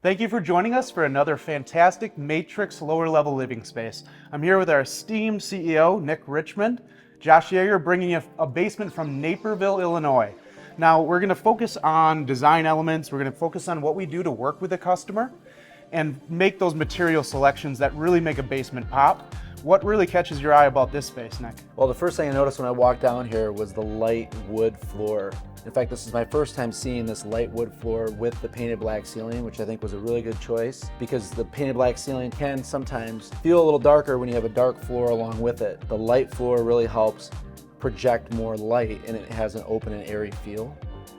Thank you for joining us for another fantastic Matrix lower level living space. I'm here with our esteemed CEO, Nick Richmond. Josh Yeager bringing you a basement from Naperville, Illinois. Now we're gonna focus on design elements, we're gonna focus on what we do to work with the customer and make those material selections that really make a basement pop. What really catches your eye about this space, Nick? Well, the first thing I noticed when I walked down here was the light wood floor. In fact, this is my first time seeing this light wood floor with the painted black ceiling, which I think was a really good choice because the painted black ceiling can sometimes feel a little darker when you have a dark floor along with it. The light floor really helps project more light and it has an open and airy feel.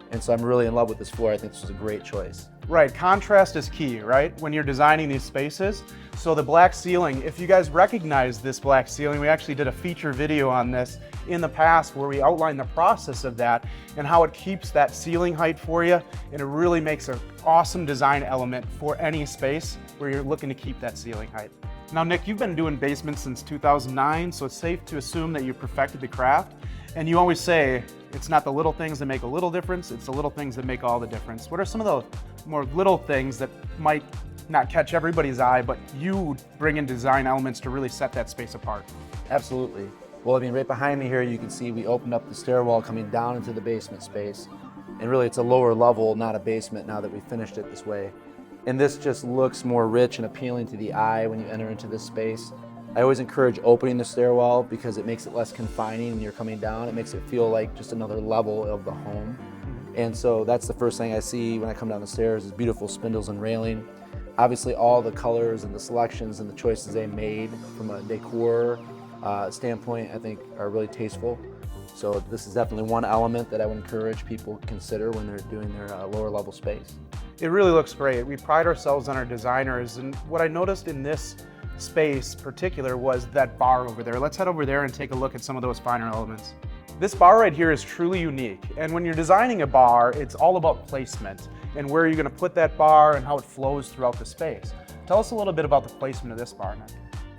And so I'm really in love with this floor. I think this was a great choice. Right, contrast is key, right? When you're designing these spaces. So the black ceiling, if you guys recognize this black ceiling, we actually did a feature video on this in the past where we outlined the process of that and how it keeps that ceiling height for you, and it really makes an awesome design element for any space where you're looking to keep that ceiling height. Now, Nick, you've been doing basements since 2009, so it's safe to assume that you perfected the craft. And you always say, it's not the little things that make a little difference, it's the little things that make all the difference. What are some of the more little things that might not catch everybody's eye, but you bring in design elements to really set that space apart? Absolutely. Well, I mean, right behind me here, you can see we opened up the stairwell coming down into the basement space. And really, it's a lower level, not a basement now that we finished it this way. And this just looks more rich and appealing to the eye when you enter into this space. I always encourage opening the stairwell because it makes it less confining when you're coming down. It makes it feel like just another level of the home. And so that's the first thing I see when I come down the stairs is beautiful spindles and railing. Obviously all the colors and the selections and the choices they made from a decor standpoint I think are really tasteful. So this is definitely one element that I would encourage people to consider when they're doing their lower level space. It really looks great. We pride ourselves on our designers, and what I noticed in this space particular was that bar over there. Let's head over there and take a look at some of those finer elements. This bar right here is truly unique, and when you're designing a bar, it's all about placement and where you're going to put that bar and how it flows throughout the space. Tell us a little bit about the placement of this bar, Nick.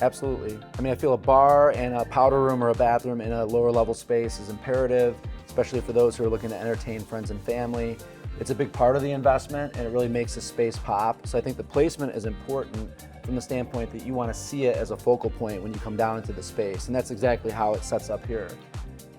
Absolutely. I mean, I feel a bar and a powder room or a bathroom in a lower level space is imperative, especially for those who are looking to entertain friends and family. It's a big part of the investment and it really makes the space pop. So I think the placement is important from the standpoint that you want to see it as a focal point when you come down into the space. And that's exactly how it sets up here.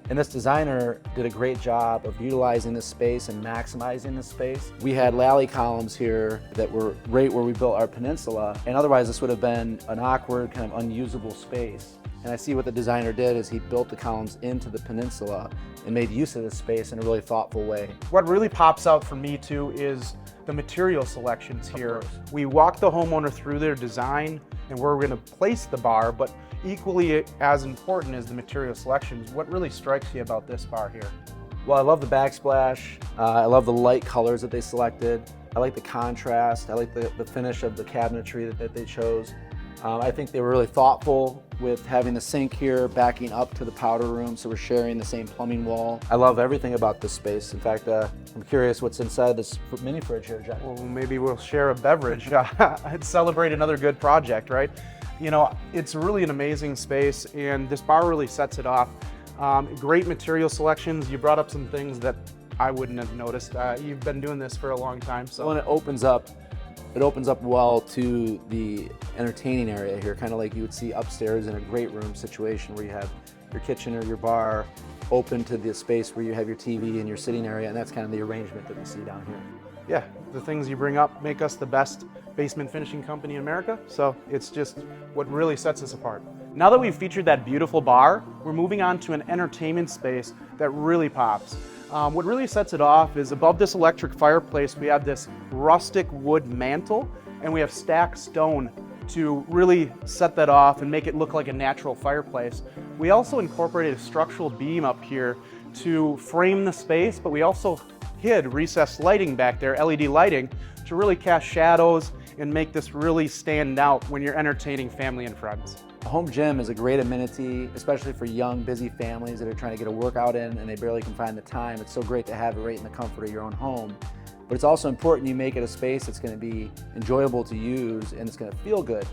And this designer did a great job of utilizing this space and maximizing this space. We had lally columns here that were right where we built our peninsula, and otherwise this would have been an awkward, kind of unusable space. And I see what the designer did is he built the columns into the peninsula and made use of this space in a really thoughtful way. What really pops out for me too is the material selections here. We walk the homeowner through their design and where we're going to place the bar, but equally as important as the material selections, what really strikes you about this bar here? Well, I love the backsplash. I love the light colors that they selected. I like the contrast. I like the finish of the cabinetry that they chose. I think they were really thoughtful with having the sink here backing up to the powder room, so we're sharing the same plumbing wall. I love everything about this space. In fact, I'm curious what's inside this mini fridge here, Jack. Well, maybe we'll share a beverage and celebrate another good project, right? You know, it's really an amazing space, and this bar really sets it off. Great material selections. You brought up some things that I wouldn't have noticed. You've been doing this for a long time, so. When it opens up well to the entertaining area here, kind of like you would see upstairs in a great room situation where you have your kitchen or your bar open to the space where you have your TV and your sitting area, and that's kind of the arrangement that we see down here. Yeah, the things you bring up make us the best basement finishing company in America, so it's just what really sets us apart. Now that we've featured that beautiful bar, we're moving on to an entertainment space that really pops. What really sets it off is above this electric fireplace, we have this rustic wood mantle, and we have stacked stone to really set that off and make it look like a natural fireplace. We also incorporated a structural beam up here to frame the space, but we also hid recessed lighting back there, LED lighting, to really cast shadows and make this really stand out when you're entertaining family and friends. A home gym is a great amenity, especially for young, busy families that are trying to get a workout in and they barely can find the time. It's so great to have it right in the comfort of your own home. But it's also important you make it a space that's going to be enjoyable to use and it's going to feel good.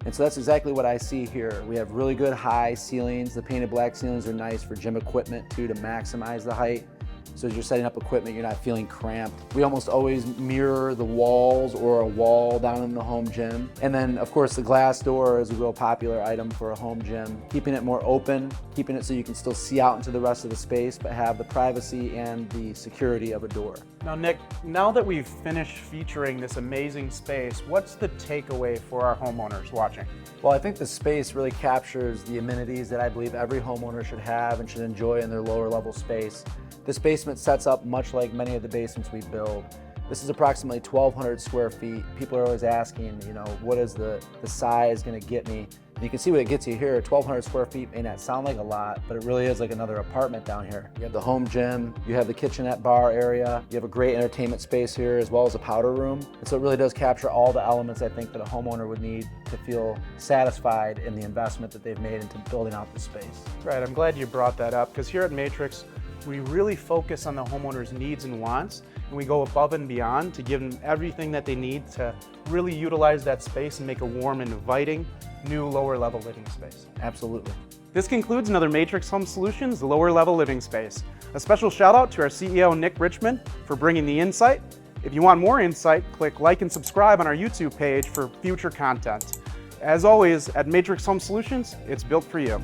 And so that's exactly what I see here. We have really good high ceilings. The painted black ceilings are nice for gym equipment too, to maximize the height. So as you're setting up equipment, you're not feeling cramped. We almost always mirror the walls or a wall down in the home gym. And then of course the glass door is a real popular item for a home gym. Keeping it more open, keeping it so you can still see out into the rest of the space, but have the privacy and the security of a door. Now Nick, now that we've finished featuring this amazing space, what's the takeaway for our homeowners watching? Well, I think the space really captures the amenities that I believe every homeowner should have and should enjoy in their lower level space. This basement sets up much like many of the basements we build. This is approximately 1,200 square feet. People are always asking, you know, what is the size gonna get me? And you can see what it gets you here. 1,200 square feet may not sound like a lot, but it really is like another apartment down here. You have the home gym, you have the kitchenette bar area, you have a great entertainment space here as well as a powder room. And so it really does capture all the elements I think that a homeowner would need to feel satisfied in the investment that they've made into building out the space. Right, I'm glad you brought that up because here at Matrix, we really focus on the homeowner's needs and wants, and we go above and beyond to give them everything that they need to really utilize that space and make a warm and inviting new lower level living space. Absolutely. This concludes another Matrix Home Solutions lower level living space. A special shout out to our CEO, Nick Richmond, for bringing the insight. If you want more insight, click like and subscribe on our YouTube page for future content. As always, at Matrix Home Solutions, it's built for you.